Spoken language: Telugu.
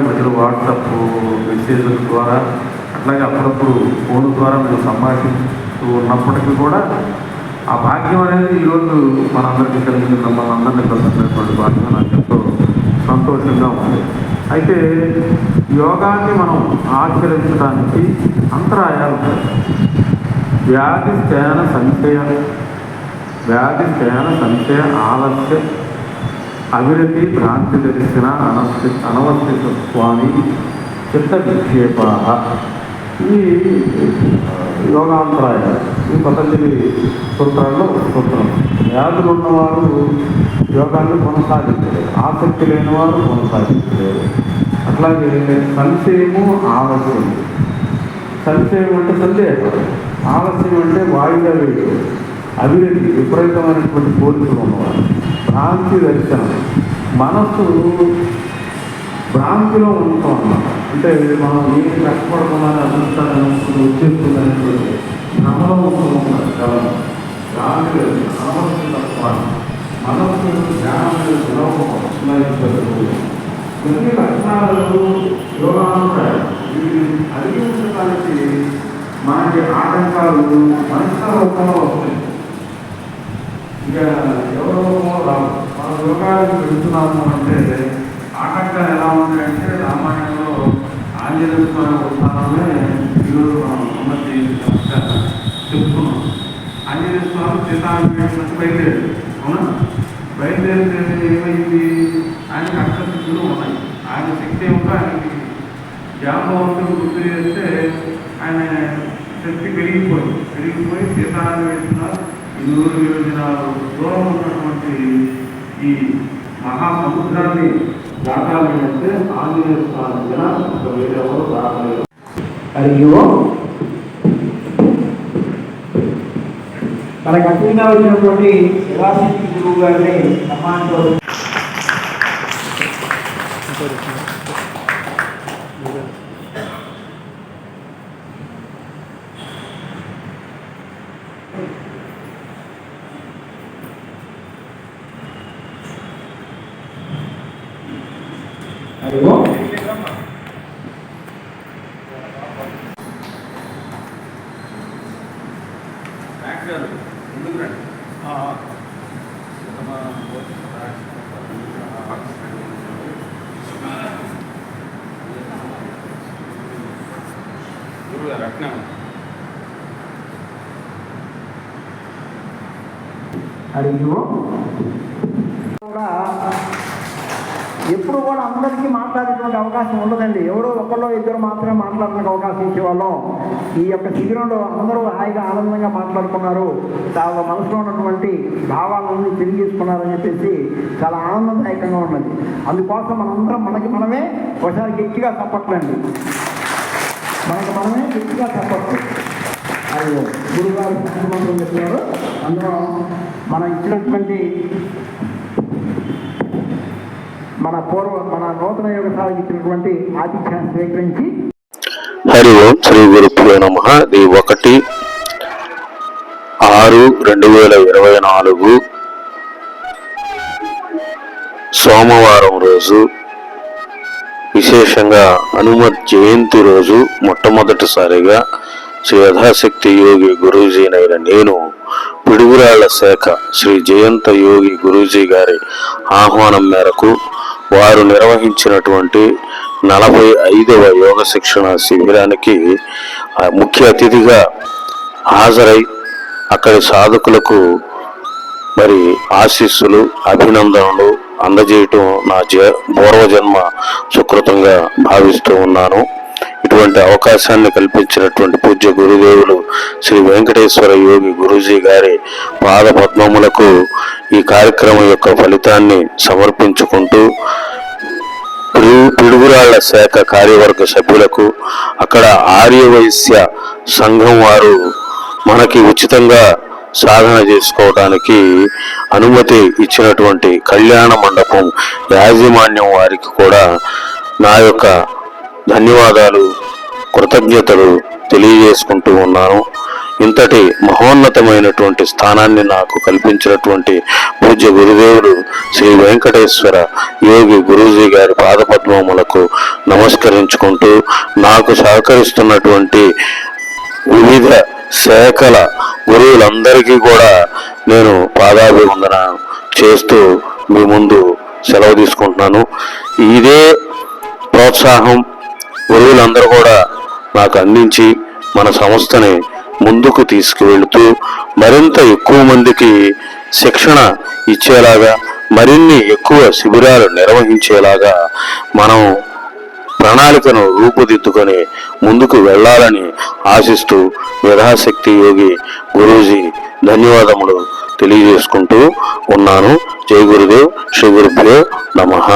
మధ్యలో వాట్సాప్ మెసేజ్ల ద్వారా అట్లాగే అప్పుడప్పుడు ఫోన్ ద్వారా మేము సంభాషిస్తూ ఉన్నప్పటికీ కూడా ఆ భాగ్యం అనేది ఈరోజు మనందరికీ కలిగింది. మనందరినీ కలిసినటువంటి భాగ్యం నాకు ఎంతో సంతోషంగా ఉంది. అయితే యోగాన్ని మనం ఆచరించడానికి అంతరాయాలు ఉంటాయి. వ్యాధి స్థాన సంశయ ఆలస్య అవిరతి భ్రాంతి దర్శన అనవస్థిత స్వామి చిత్త విక్షేప ఈ యోగాంతరాయాలు. ఈ పతంజలి సూత్రాల్లో సూత్రం. వ్యాధులు ఉన్నవారు యోగాన్ని కొనసాగించలేరు, ఆసక్తి లేని వారు కొనసాగించలేరు. అట్లాగే సంశయము ఆలస్యం. సంశయం అంటే సందేహం, ఆలస్యం అంటే వాయిదా వేయడం, అవిరతి విపరీతమైనటువంటి కోరికలు ఉన్నవారు, భ్రాంతి దర్శనం. మనస్సు భ్రాంతిలో ఉంటాం అన్నమాట. అంటే మనం ఏం కష్టపడకుండా అదృష్టాన్ని వచ్చేస్తుందని భ్రమలో ఉంటారు చాలా. భ్రాంతి లేదు, ఆలోచన తప్ప మనసు జ్ఞానం నిలవకుండా కొన్ని లక్షణాలు యోగాలు ఉంటాయి. ఇవి అధిగమించడానికి మనకి ఆటంకాలు మనుషుల రూపంలో వస్తాయి. ఇక ఎవరో రావు. మన యోగాలకు వెళ్తున్నాము అంటే ఆటంకాలు ఎలా ఉంటాయంటే రామాయణంలో ఆంజనేయ స్వామి ఉత్సాహమే ఈరోజు మనం ఉన్నతి చెప్పుకున్నాం. ఆంజనేయ స్వామి సీతాన్వేషణకు బయలుదేరాడు. అవునా? బయలుదేరితే ఏమైంది? ఆయనకి అక్షశక్తులు ఉన్నాయి. ఆయన శక్తి ఏమిటో ఆయనకి జాంబవంతుడు గుర్తు చేస్తే ఆయన శక్తి పెరిగిపోయి సీతాన్వేషణ 200 యోజనాలు దూరం ఉన్నటువంటి ఈ మహాసముద్రాన్ని దాటాలి అంటే ఆంజనేయ స్వామి వేరేవారు దాటలేదు. అయ్యో మనకు అతిథిగా వచ్చినటువంటి శివాశక్తి గురువు గారిని సమాజంలో అయ్యో అయ్యో కూడా ఎప్పుడు కూడా అందరికీ మాట్లాడేటువంటి అవకాశం ఉండదండి. ఎవరో ఒకళ్ళు ఇద్దరు మాత్రమే మాట్లాడడానికి అవకాశం ఇచ్చేవాళ్ళం. ఈ యొక్క శిబిరంలో అందరూ హాయిగా ఆనందంగా మాట్లాడుకున్నారు, చాలా మనసులో ఉన్నటువంటి భావాలను తెలియజేసుకున్నారని చెప్పేసి చాలా ఆనందదాయకంగా ఉన్నది. అందుకోసం మనందరం మనమే ఒకసారి గట్టిగా తప్పట్లండి, మనమే గట్టిగా తప్పట్లు. అది గురుగారు సంబంధం చెప్పారు. అందులో మనం ఇచ్చినటువంటి మన నూతన యోగశాలకు ఇచ్చినటువంటి ఆతిథ్యాన్ని స్వీకరించి హరి ఓం శ్రీ గురుభ్యో నమః. 1/6/2024 సోమవారం రోజు, విశేషంగా హనుమత్ జయంతి రోజు మొట్టమొదటిసారిగా శ్రీ యథాశక్తి యోగి గురూజీనైన నేను పిడుగురాళ్ల శాఖ శ్రీ జయంత యోగి గురూజీ గారి ఆహ్వానం మేరకు వారు నిర్వహించినటువంటి 45వ యోగ శిక్షణ శిబిరానికి ముఖ్య అతిథిగా హాజరై అక్కడి సాధకులకు మరి ఆశీస్సులు, అభినందనలు అందజేయటం నా పూర్వజన్మ సుకృతంగా భావిస్తూ ఉన్నాను. ఇటువంటి అవకాశాన్ని కల్పించినటువంటి పూజ్య గురుదేవులు శ్రీ వెంకటేశ్వర యోగి గురూజీ గారి పాద పద్మములకు ఈ కార్యక్రమం యొక్క ఫలితాన్ని సమర్పించుకుంటూ, పిడుగురాళ్ల శాఖ కార్యవర్గ సభ్యులకు, అక్కడ ఆర్యవైశ్య సంఘం వారు మనకి ఉచితంగా సాధన చేసుకోవడానికి అనుమతి ఇచ్చినటువంటి కళ్యాణ మండపం యాజమాన్యం వారికి కూడా నా యొక్క ధన్యవాదాలు, కృతజ్ఞతలు తెలియజేసుకుంటూ ఉన్నాను. ఇంతటి మహోన్నతమైనటువంటి స్థానాన్ని నాకు కల్పించినటువంటి పూజ్య గురుదేవుడు శ్రీ వెంకటేశ్వర యోగి గురూజీ గారి పాదపద్మములకు నమస్కరించుకుంటూ, నాకు సహకరిస్తున్నటువంటి వివిధ శాఖల గురువులందరికీ కూడా నేను పాదాభివందన చేస్తూ మీ ముందు సెలవు తీసుకుంటున్నాను. ఇదే ప్రోత్సాహం గురువులందరూ కూడా నాకు అందించి మన సంస్థని ముందుకు తీసుకువెళుతూ మరింత ఎక్కువ మందికి శిక్షణ ఇచ్చేలాగా, మరిన్ని ఎక్కువ శిబిరాలు నిర్వహించేలాగా మనం ప్రణాళికను రూపుదిద్దుకొని ముందుకు వెళ్ళాలని ఆశిస్తూ యథాశక్తి యోగి గురూజీ ధన్యవాదములు తెలియజేసుకుంటూ ఉన్నాను. జై గురుదేవ్. శ్రీ గురుభ్యో నమః.